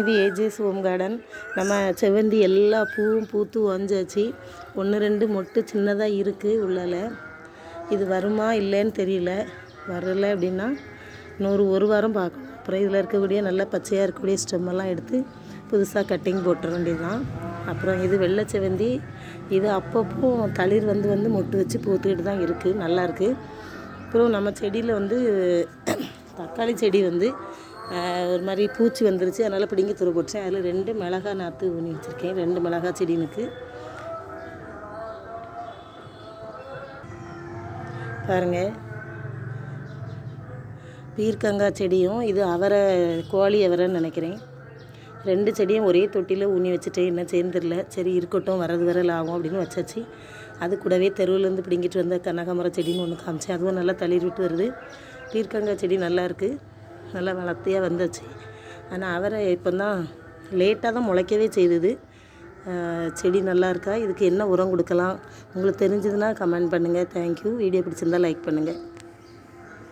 இது ஏஜேஸ் home garden. நம்ம செவ்வந்தி எல்லா பூவும் பூத்து ஓஞ்சாச்சு. 1-2 மொட்டு சின்னதாக இருக்குது உள்ளால. இது வருமா இல்லைன்னு தெரியல. வரலை அப்படின்னா இன்னொரு 1 வாரம் பார்க்கணும். அப்புறம் இதில் இருக்கக்கூடிய நல்ல பச்சையாக இருக்கக்கூடிய ஸ்டெம்மெல்லாம் எடுத்து புதுசாக கட்டிங் போட்டுற வேண்டியதுதான். அப்புறம் இது வெள்ளை செவ்வந்தி. இது அப்பப்போ தளிர் வந்து மொட்டு வச்சு பூத்துக்கிட்டு தான் இருக்குது, நல்லாயிருக்கு. அப்புறம் நம்ம செடியில் தக்காளி செடி ஒரு மாதிரி பூச்சி வந்துருச்சு, அதனால் பிடுங்கி தூர போட்டேன். அதில் 2 மிளகா நாற்று ஊனி வச்சுருக்கேன். 2 மிளகா செடினுக்கு பாருங்கள். பீர்க்கங்காய் செடியும் இது அவரை, கோழி அவரைன்னு நினைக்கிறேன். 2 செடியும் ஒரே தொட்டியில் ஊனி வச்சுட்டேன். என்ன சேர்ந்துடல. சரி இருக்கட்டும், வரது ஆகும் அப்படின்னு வச்சாச்சு. அது கூடவே தெருவிலேருந்து பிடிங்கிட்டு வந்த கனகாமர செடின்னு ஒன்று காமிச்சேன். அதுவும் நல்லா தளிர் விட்டு வருது. பீர்க்கங்காய் செடி நல்லா இருக்குது, நல்லா வளர்த்தியாக வந்துச்சு. ஆனால் அவரை இப்போ தான் லேட்டாக தான் முளைக்கவே செய்தது. செடி நல்லா இருக்கா? இதுக்கு என்ன உரம் கொடுக்கலாம் உங்களுக்கு தெரிஞ்சதுன்னா கமெண்ட் பண்ணுங்கள். தேங்க்யூ. வீடியோ பிடிச்சிருந்தால் லைக் பண்ணுங்கள்.